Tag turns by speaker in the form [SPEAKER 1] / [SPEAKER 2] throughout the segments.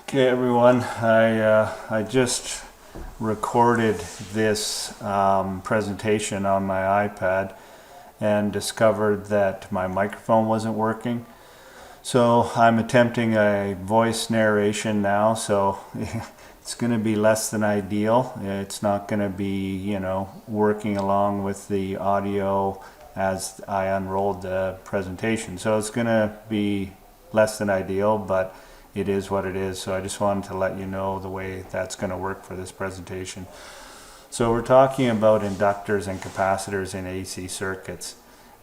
[SPEAKER 1] Okay, everyone, I just recorded this presentation on my iPad and discovered that my microphone wasn't working. So I'm attempting a voice narration now, so it's going to be less than ideal. It's not going to be, working along with the audio as I unrolled the presentation. So it's going to be less than ideal, but it is what it is. So I just wanted to let you know the way that's going to work for this presentation. So we're talking about inductors and capacitors in AC circuits.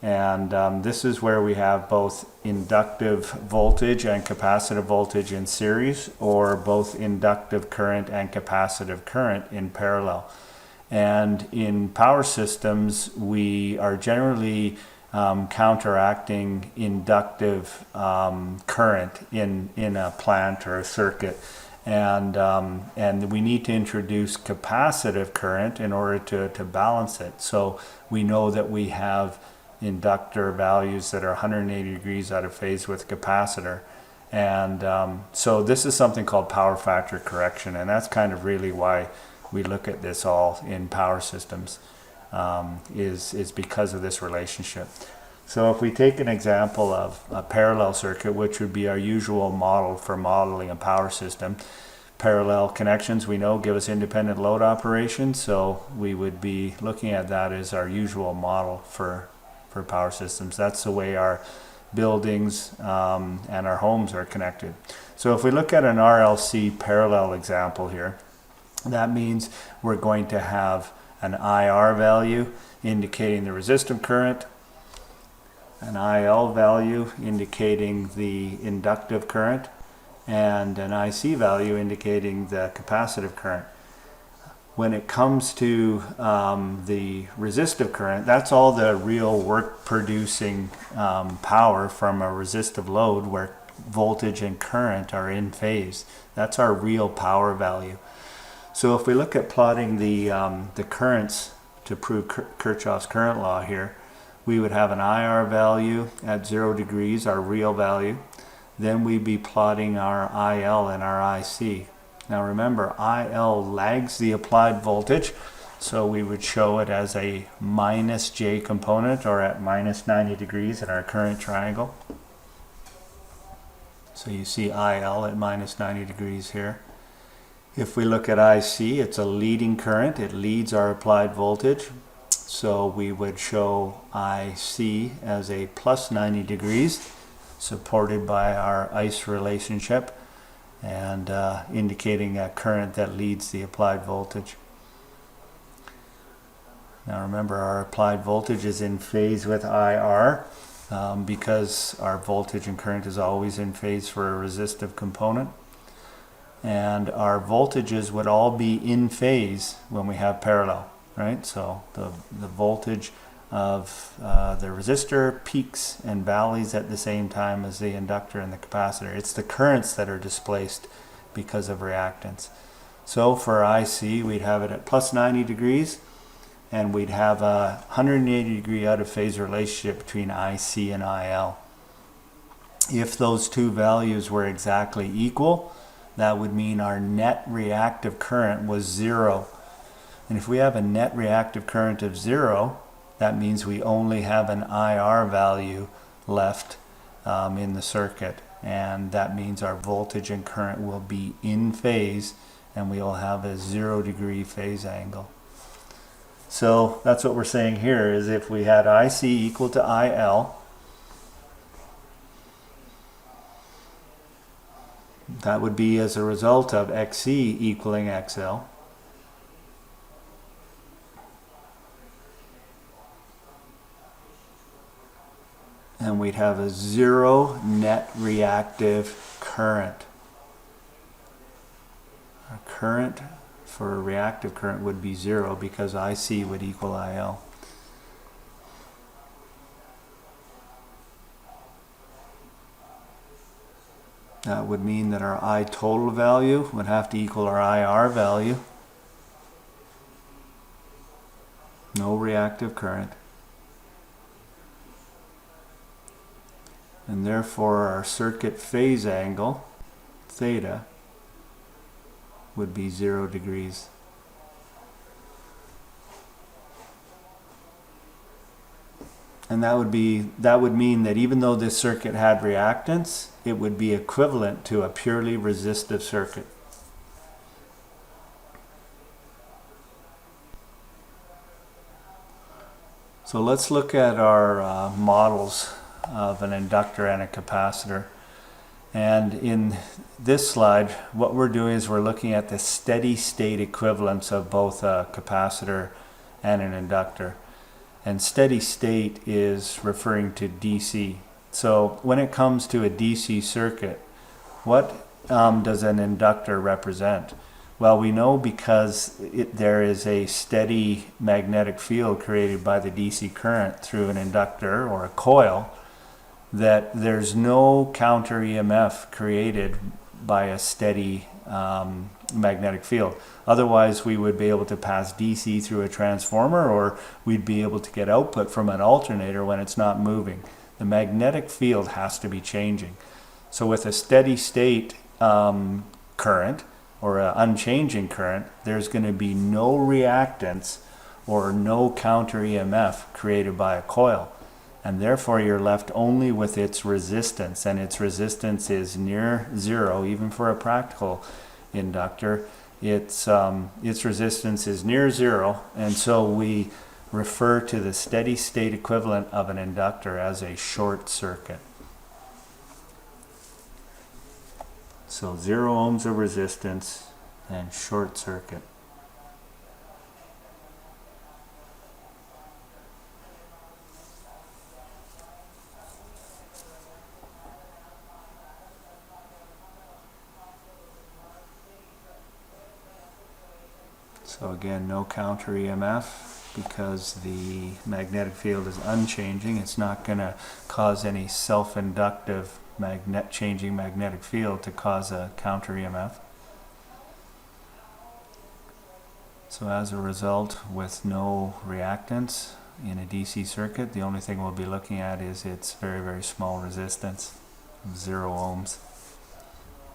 [SPEAKER 1] And this is where we have both inductive voltage and capacitive voltage in series, or both inductive current and capacitive current in parallel. And in power systems, we are generally counteracting inductive current in a plant or a circuit, and we need to introduce capacitive current in order to balance it. So we know that we have inductor values that are 180 degrees out of phase with capacitor, and so this is something called power factor correction, and that's kind of really why we look at this all in power systems. Is because of this relationship. So if we take an example of a parallel circuit, which would be our usual model for modeling a power system, parallel connections we know give us independent load operations, so we would be looking at that as our usual model for power systems. That's the way our buildings and our homes are connected. So if we look at an RLC parallel example here, that means we're going to have an IR value indicating the resistive current, an IL value indicating the inductive current, and an IC value indicating the capacitive current. When it comes to the resistive current, that's all the real work producing power from a resistive load where voltage and current are in phase. That's our real power value. So if we look at plotting the currents to prove Kirchhoff's current law here, we would have an IR value at 0 degrees, our real value. Then we'd be plotting our IL and our IC. Now remember, IL lags the applied voltage, so we would show it as a minus J component, or at minus 90 degrees in our current triangle. So you see IL at minus 90 degrees here. If we look at IC, it's a leading current. It leads our applied voltage. So we would show IC as a plus 90 degrees, supported by our ICE relationship, and indicating a current that leads the applied voltage. Now remember, our applied voltage is in phase with IR because our voltage and current is always in phase for a resistive component. And our voltages would all be in phase when we have parallel, right? So the voltage of the resistor peaks and valleys at the same time as the inductor and the capacitor. It's the currents that are displaced because of reactance. So for IC, we'd have it at plus 90 degrees, and we'd have a 180 degree out of phase relationship between IC and IL. If those two values were exactly equal, that would mean our net reactive current was 0. And if we have a net reactive current of 0, that means we only have an IR value left in the circuit. And that means our voltage and current will be in phase, and we will have a 0 degree phase angle. So that's what we're saying here, is if we had IC equal to IL, that would be as a result of XC equaling XL. And we'd have a 0 net reactive current. Our current for a reactive current would be 0 because IC would equal IL. That would mean that our I total value would have to equal our IR value. No reactive current. And therefore our circuit phase angle, theta, would be 0 degrees. And that would mean that even though this circuit had reactance, it would be equivalent to a purely resistive circuit. So let's look at our models of an inductor and a capacitor. And in this slide, what we're doing is we're looking at the steady state equivalence of both a capacitor and an inductor. And steady state is referring to DC. So when it comes to a DC circuit, what does an inductor represent? Well, we know because there is a steady magnetic field created by the DC current through an inductor or a coil, that there's no counter EMF created by a steady magnetic field. Otherwise, we would be able to pass DC through a transformer, or we'd be able to get output from an alternator when it's not moving. The magnetic field has to be changing. So with a steady state current, or an unchanging current, there's going to be no reactance or no counter EMF created by a coil. And therefore you're left only with its resistance, and its resistance is near zero. Even for a practical inductor, its resistance is near zero, and so we refer to the steady state equivalent of an inductor as a short circuit. So 0 ohms of resistance and short circuit. So again, no counter EMF because the magnetic field is unchanging. It's not going to cause any self-inductive changing magnetic field to cause a counter EMF. So as a result, with no reactance in a DC circuit, the only thing we'll be looking at is its very, very small resistance, 0 ohms,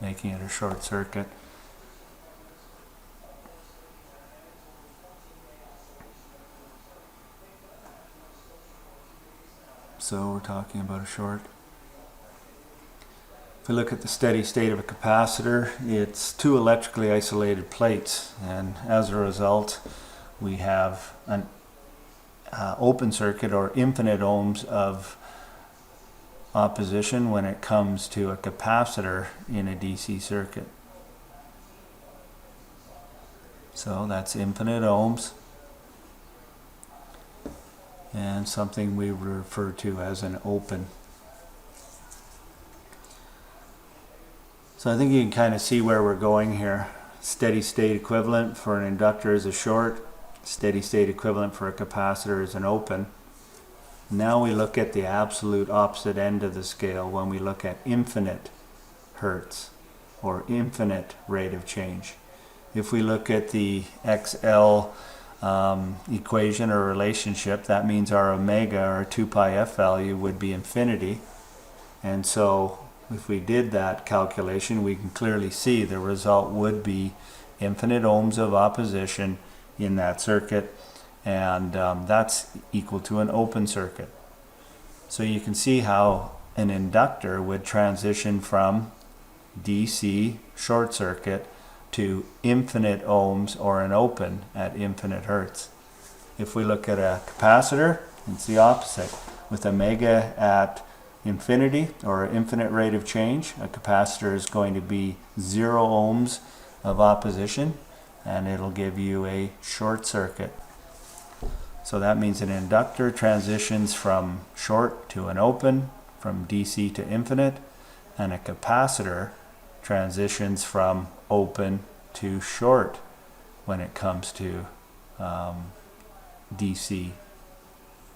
[SPEAKER 1] making it a short circuit. So we're talking about a short. If we look at the steady state of a capacitor, it's 2 electrically isolated plates, and as a result we have an open circuit or infinite ohms of opposition when it comes to a capacitor in a DC circuit. So that's infinite ohms, and something we refer to as an open. So I think you can kind of see where we're going here. Steady state equivalent for an inductor is a short, steady state equivalent for a capacitor is an open. Now we look at the absolute opposite end of the scale when we look at infinite hertz or infinite rate of change. If we look at the XL equation or relationship, that means our omega or 2 pi f value would be infinity. And so if we did that calculation, we can clearly see the result would be infinite ohms of opposition in that circuit, and that's equal to an open circuit. So you can see how an inductor would transition from DC short circuit to infinite ohms or an open at infinite hertz. If we look at a capacitor, it's the opposite. With omega at infinity or infinite rate of change, a capacitor is going to be 0 ohms of opposition, and it'll give you a short circuit. So that means an inductor transitions from short to an open, from DC to infinite, and a capacitor transitions from open to short when it comes to DC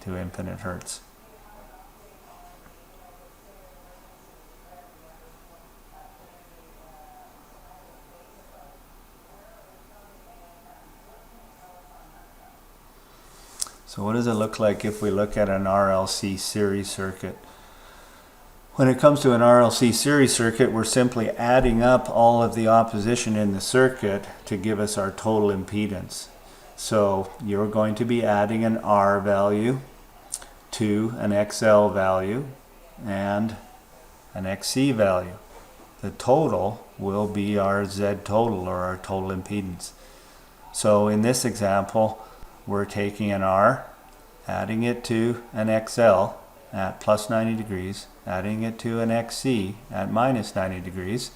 [SPEAKER 1] to infinite hertz. So what does it look like if we look at an RLC series circuit? When it comes to an RLC series circuit, we're simply adding up all of the opposition in the circuit to give us our total impedance. So you're going to be adding an R value to an XL value and an XC value. The total will be our Z total, or our total impedance. So in this example, we're taking an R, adding it to an XL at plus 90 degrees, adding it to an XC at minus 90 degrees,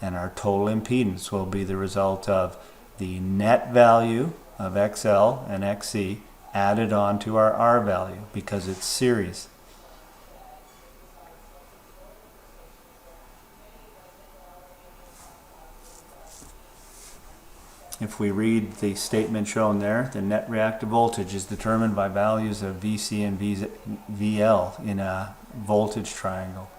[SPEAKER 1] and our total impedance will be the result of the net value of XL and XC added on to our R value, because it's series. If we read the statement shown there, the net reactive voltage is determined by values of VC and VL in a voltage triangle.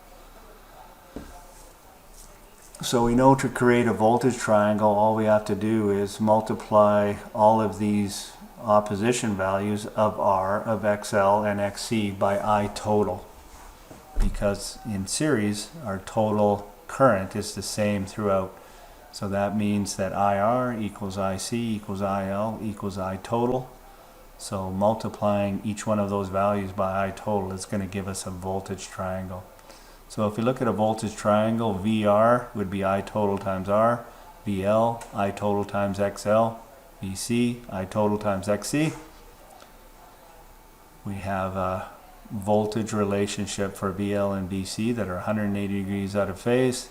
[SPEAKER 1] So we know to create a voltage triangle, all we have to do is multiply all of these opposition values of R, of XL, and XC by I total. Because in series, our total current is the same throughout. So that means that IR equals IC equals IL equals I total. So multiplying each one of those values by I total is going to give us a voltage triangle. So if we look at a voltage triangle, VR would be I total times R, VL, I total times XL, VC, I total times XC. We have a voltage relationship for VL and VC that are 180 degrees out of phase.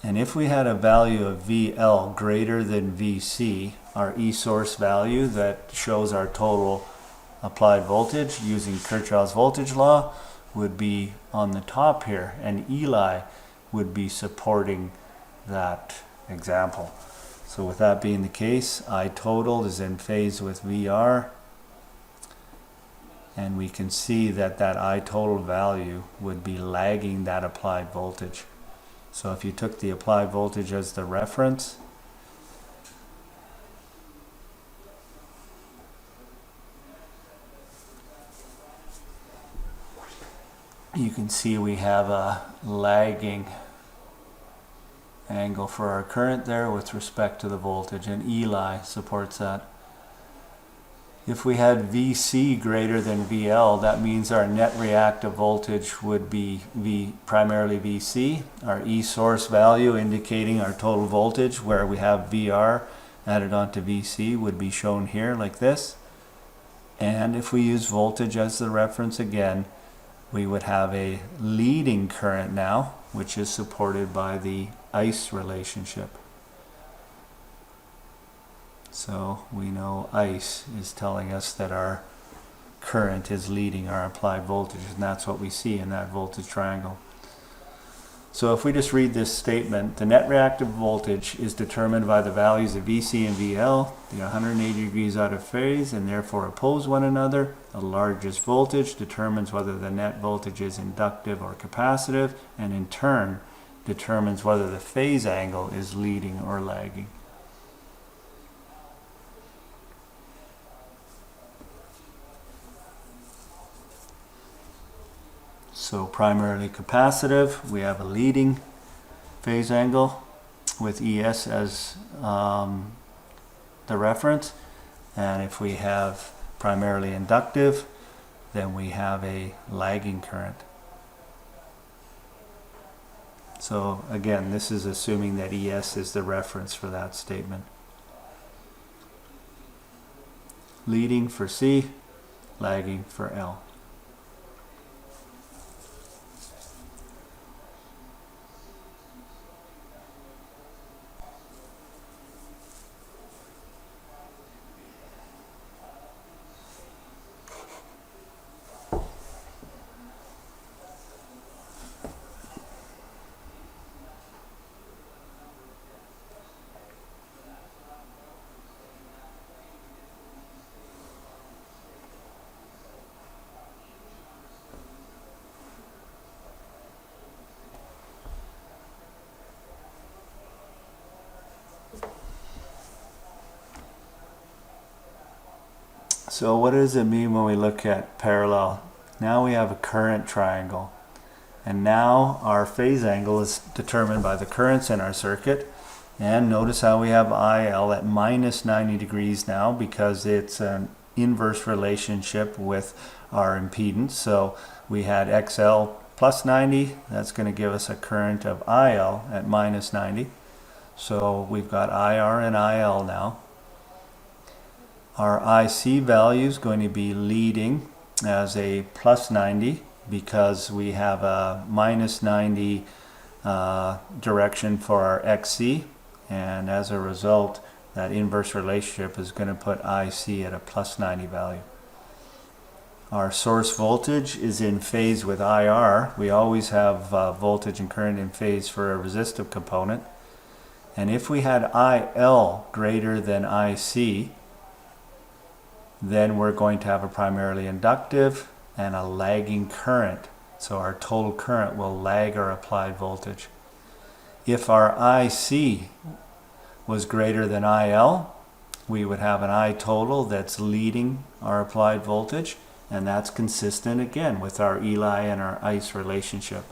[SPEAKER 1] And if we had a value of VL greater than VC, our E source value that shows our total applied voltage using Kirchhoff's voltage law would be on the top here, and Eli would be supporting that example. So with that being the case, I total is in phase with VR, and we can see that that I total value would be lagging that applied voltage. So if you took the applied voltage as the reference, you can see we have a lagging angle for our current there with respect to the voltage, and Eli supports that. If we had VC greater than VL, that means our net reactive voltage would be primarily VC. Our E source value indicating our total voltage, where we have VR added onto VC, would be shown here like this. And if we use voltage as the reference again, we would have a leading current now, which is supported by the ICE relationship. So we know ICE is telling us that our current is leading our applied voltage, and that's what we see in that voltage triangle. So if we just read this statement, the net reactive voltage is determined by the values of VC and VL. They are 180 degrees out of phase and therefore oppose one another. The largest voltage determines whether the net voltage is inductive or capacitive, and in turn determines whether the phase angle is leading or lagging. So primarily capacitive, we have a leading phase angle with ES as the reference. And if we have primarily inductive, then we have a lagging current. So again, this is assuming that ES is the reference for that statement. Leading for C, lagging for L. So what does it mean when we look at parallel? Now we have a current triangle. And now our phase angle is determined by the currents in our circuit. And notice how we have IL at minus 90 degrees now because it's an inverse relationship with our impedance. So we had XL plus 90, that's going to give us a current of IL at minus 90. So we've got IR and IL now. Our IC value is going to be leading as a plus 90 because we have a minus 90 direction for our XC, and as a result that inverse relationship is going to put IC at a plus 90 value. Our source voltage is in phase with IR. We always have voltage and current in phase for a resistive component. And if we had IL greater than IC, then we're going to have a primarily inductive and a lagging current. So our total current will lag our applied voltage. If our IC was greater than IL, we would have an I total that's leading our applied voltage, and that's consistent again with our Eli and our ICE relationship.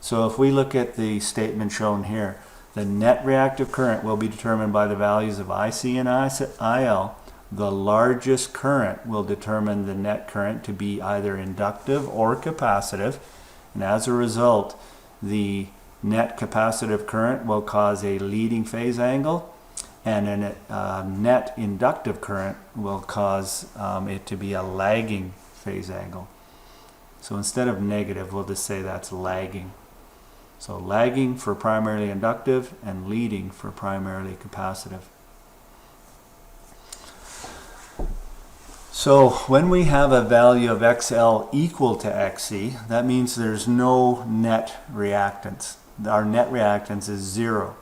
[SPEAKER 1] So if we look at the statement shown here, the net reactive current will be determined by the values of IC and IL. The largest current will determine the net current to be either inductive or capacitive, and as a result the net capacitive current will cause a leading phase angle, and a net inductive current will cause it to be a lagging phase angle. So instead of negative, we'll just say that's lagging. So lagging for primarily inductive and leading for primarily capacitive. So when we have a value of XL equal to XC, that means there's no net reactance. Our net reactance is 0.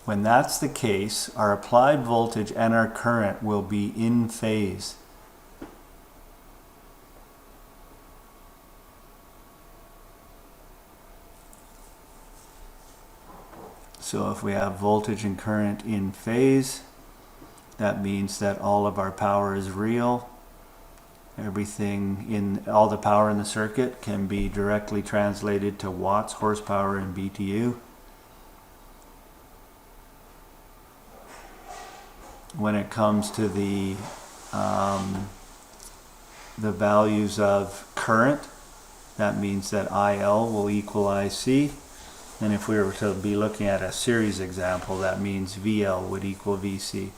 [SPEAKER 1] When that's the case, our applied voltage and our current will be in phase. So if we have voltage and current in phase, that means that all of our power is real. All the power in the circuit can be directly translated to watts, horsepower, and BTU. When it comes to the values of current, that means that IL will equal IC. And if we were to be looking at a series example, that means VL would equal VC.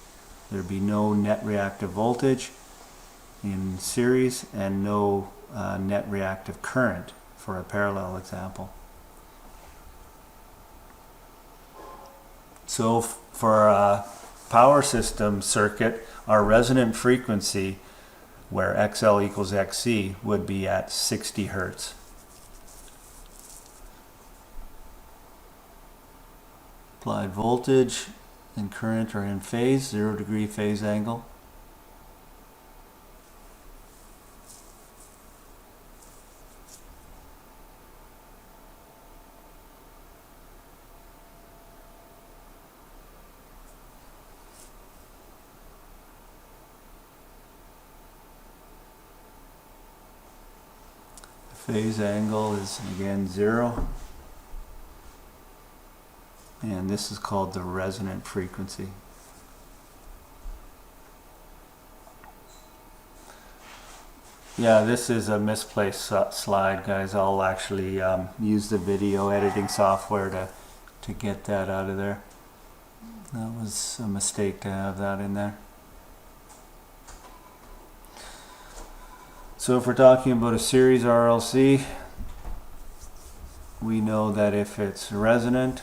[SPEAKER 1] There'd be no net reactive voltage in series and no net reactive current for a parallel example. So for a power system circuit, our resonant frequency, where XL equals XC, would be at 60 Hertz. Applied voltage and current are in phase, 0 degree phase angle. The phase angle is again 0. And this is called the resonant frequency. Yeah, this is a misplaced slide, guys. I'll actually use the video editing software to get that out of there. That was a mistake to have that in there. So if we're talking about a series RLC, we know that if it's resonant,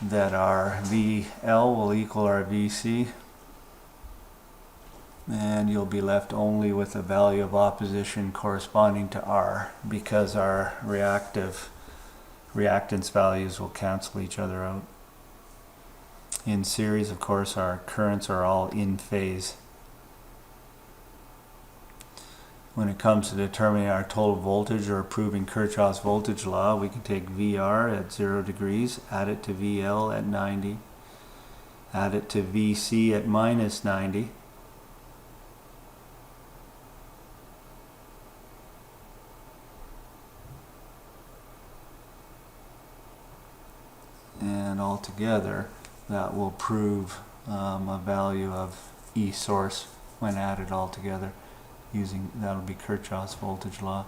[SPEAKER 1] that our VL will equal our VC, and you'll be left only with a value of opposition corresponding to R, because our reactance values will cancel each other out. In series, of course, our currents are all in phase. When it comes to determining our total voltage or proving Kirchhoff's voltage law, we can take VR at 0 degrees, add it to VL at 90, add it to VC at minus 90. And altogether, that will prove a value of E source when added all together using, that'll be Kirchhoff's voltage law.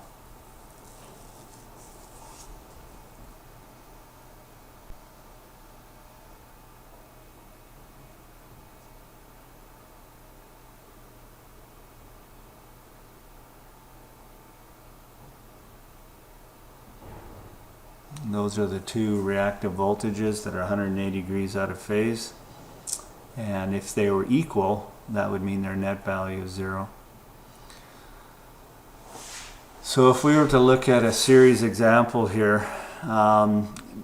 [SPEAKER 1] And those are the two reactive voltages that are 180 degrees out of phase. And if they were equal, that would mean their net value is 0. So if we were to look at a series example here,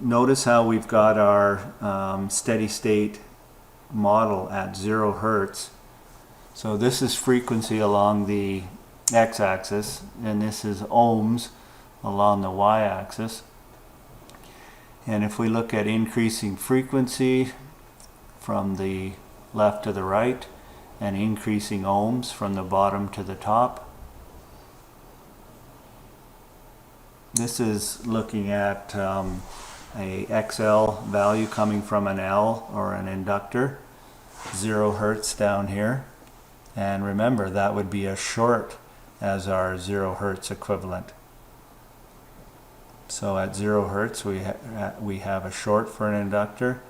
[SPEAKER 1] notice how we've got our steady state model at 0 hertz. So this is frequency along the x-axis, and this is ohms along the y-axis. And if we look at increasing frequency from the left to the right and increasing ohms from the bottom to the top, this is looking at a XL value coming from an L or an inductor, 0 hertz down here. And remember, that would be a short as our 0 hertz equivalent. So at 0 hertz we have a short for an inductor,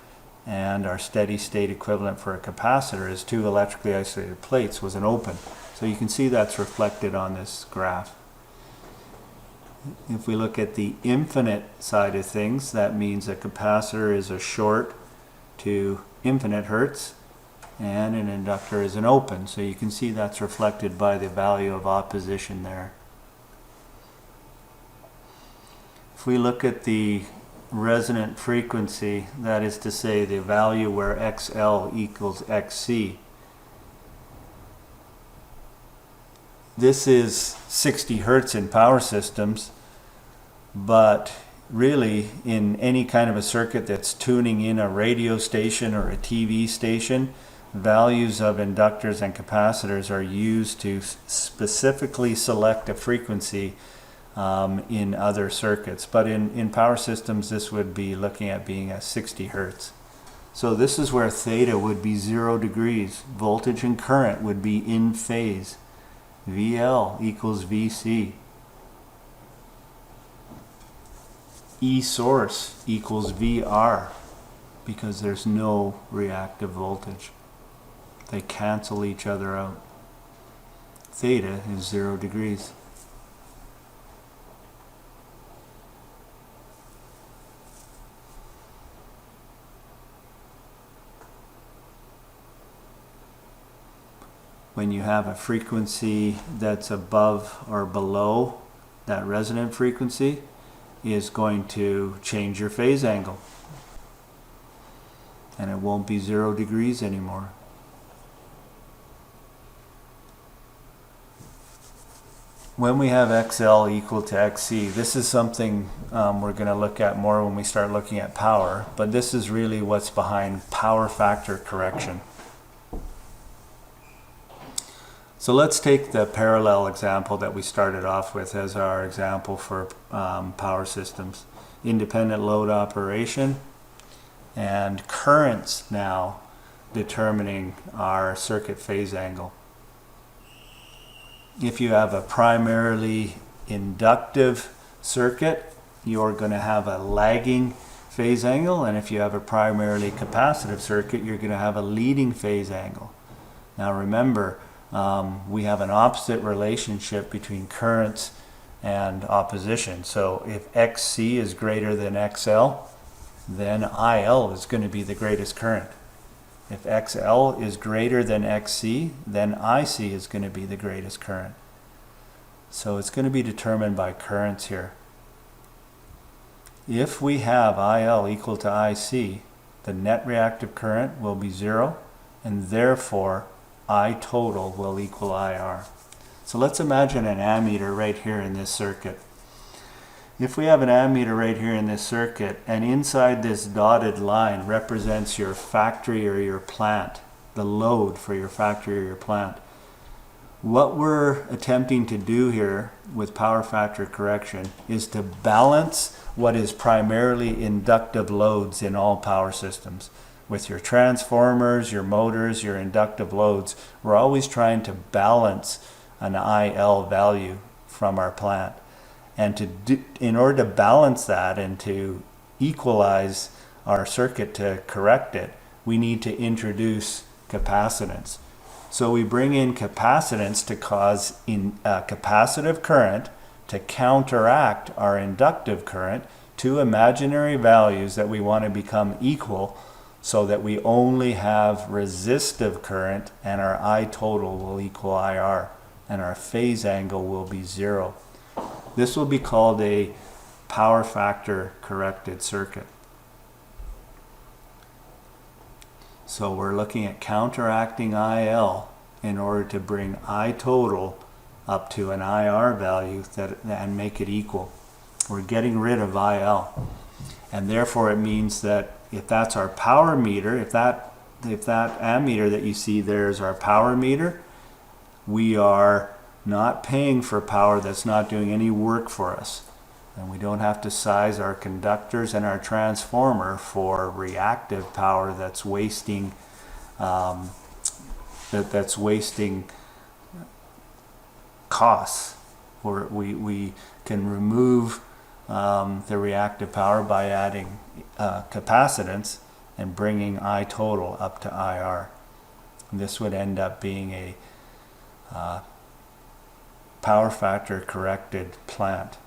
[SPEAKER 1] and our steady state equivalent for a capacitor is 2 electrically isolated plates was an open. So you can see that's reflected on this graph. If we look at the infinite side of things, that means a capacitor is a short to infinite hertz and an inductor is an open. So you can see that's reflected by the value of opposition there. If we look at the resonant frequency, that is to say the value where XL equals XC, this is 60 hertz in power systems, but really in any kind of a circuit that's tuning in a radio station or a TV station, values of inductors and capacitors are used to specifically select a frequency in other circuits. But in power systems, this would be looking at being at 60 hertz. So this is where theta would be 0 degrees. Voltage and current would be in phase. VL equals VC. E source equals VR, because there's no reactive voltage. They cancel each other out. Theta is 0 degrees. When you have a frequency that's above or below that resonant frequency, is going to change your phase angle, and it won't be 0 degrees anymore. When we have XL equal to XC, this is something we're going to look at more when we start looking at power, but this is really what's behind power factor correction. So let's take the parallel example that we started off with as our example for power systems. Independent load operation and currents now determining our circuit phase angle. If you have a primarily inductive circuit, you're going to have a lagging phase angle, and if you have a primarily capacitive circuit, you're going to have a leading phase angle. Now remember, we have an opposite relationship between currents and opposition. So if XC is greater than XL, then IL is going to be the greatest current. If XL is greater than XC, then IC is going to be the greatest current. So it's going to be determined by currents here. If we have IL equal to IC, the net reactive current will be 0, and therefore I total will equal IR. So let's imagine an ammeter right here in this circuit. If we have an ammeter right here in this circuit, and inside this dotted line represents your factory or your plant, the load for your factory or your plant, what we're attempting to do here with power factor correction is to balance what is primarily inductive loads in all power systems. With your transformers, your motors, your inductive loads, we're always trying to balance an IL value from our plant. And in order to balance that and to equalize our circuit to correct it, we need to introduce capacitance. So we bring in capacitance to cause capacitive current to counteract our inductive current to imaginary values that we want to become equal, so that we only have resistive current and our I total will equal IR and our phase angle will be 0. This will be called a power factor corrected circuit. So we're looking at counteracting IL in order to bring I total up to an IR value and make it equal. We're getting rid of IL. And therefore it means that if that's our power meter, if that ammeter that you see there is our power meter, we are not paying for power that's not doing any work for us. And we don't have to size our conductors and our transformer for reactive power that's wasting that's wasting costs. Or we can remove the reactive power by adding capacitance and bringing I total up to IR. And this would end up being a power factor corrected plant.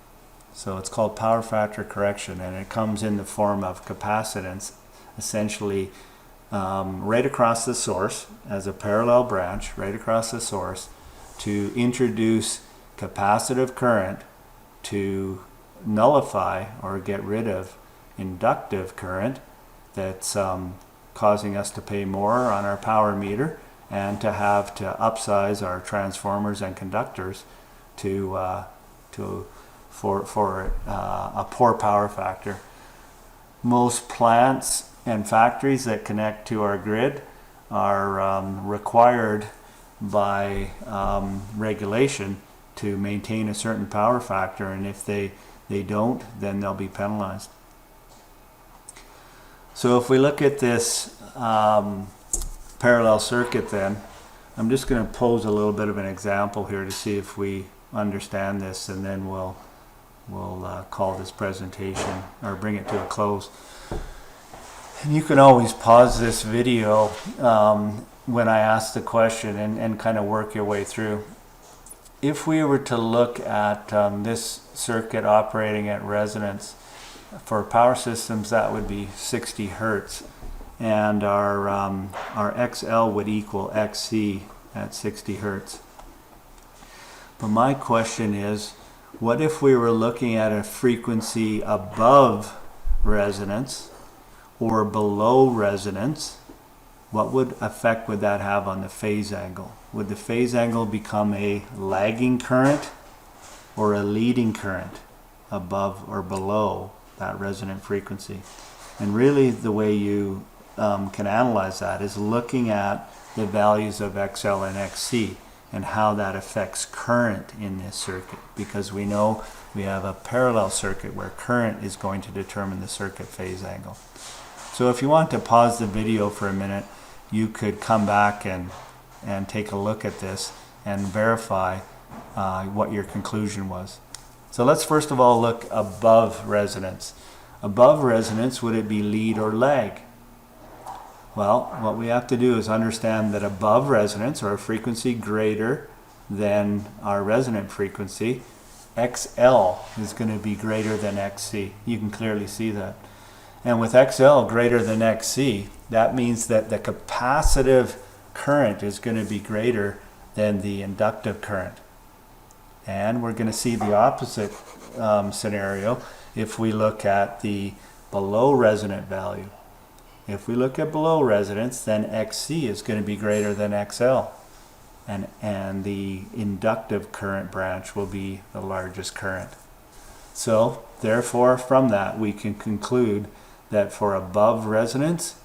[SPEAKER 1] So it's called power factor correction, and it comes in the form of capacitance, essentially right across the source as a parallel branch, right across the source, to introduce capacitive current to nullify or get rid of inductive current that's causing us to pay more on our power meter, and to have to upsize our transformers and conductors for a poor power factor. Most plants and factories that connect to our grid are required by regulation to maintain a certain power factor, and if they don't, then they'll be penalized. So if we look at this parallel circuit, then I'm just going to pose a little bit of an example here to see if we understand this, and then we'll call this presentation or bring it to a close. And you can always pause this video when I ask the question and kind of work your way through. If we were to look at this circuit operating at resonance, for power systems that would be 60 Hertz, and our XL would equal XC at 60 Hertz. But my question is, what if we were looking at a frequency above resonance or below resonance? What effect would that have on the phase angle? Would the phase angle become a lagging current or a leading current above or below that resonant frequency? And really the way you can analyze that is looking at the values of XL and XC and how that affects current in this circuit, because we know we have a parallel circuit where current is going to determine the circuit phase angle. So if you want to pause the video for a minute, you could come back and take a look at this and verify what your conclusion was. So let's first of all look above resonance. Above resonance, would it be lead or lag? Well, what we have to do is understand that above resonance, or a frequency greater than our resonant frequency, XL is going to be greater than XC. You can clearly see that. And with XL greater than XC, that means that the capacitive current is going to be greater than the inductive current. And we're going to see the opposite scenario if we look at the below resonant value. If we look at below resonance, then XC is going to be greater than XL. And the inductive current branch will be the largest current. So therefore, from that, we can conclude that for above resonance,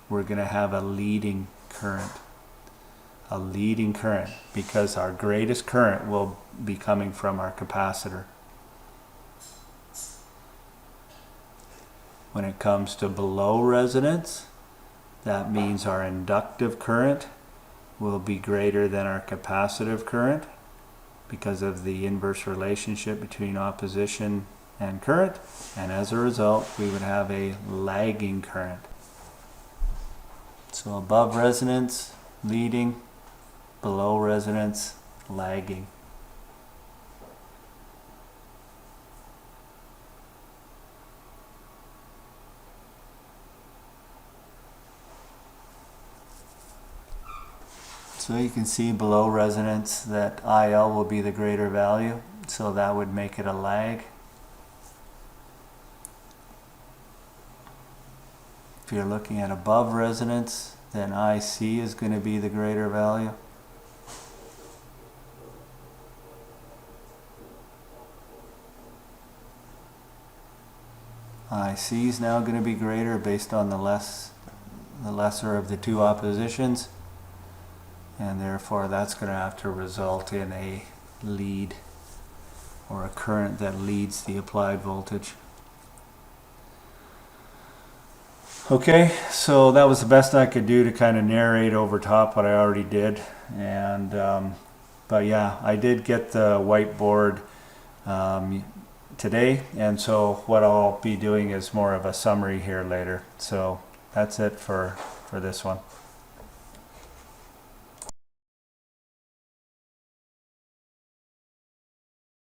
[SPEAKER 1] we're going to have a leading current. A leading current, because our greatest current will be coming from our capacitor. When it comes to below resonance, that means our inductive current will be greater than our capacitive current because of the inverse relationship between opposition and current, and as a result we would have a lagging current. So above resonance, leading; below resonance, lagging. So you can see below resonance that IL will be the greater value, so that would make it a lag. If you're looking at above resonance, then IC is going to be the greater value. IC is now going to be greater based on the lesser of the two oppositions, and therefore that's going to have to result in a lead, or a current that leads the applied voltage. Okay, so that was the best I could do to kind of narrate over top what I already did, and but yeah, I did get the whiteboard today, and so what I'll be doing is more of a summary here later. So that's it for this one.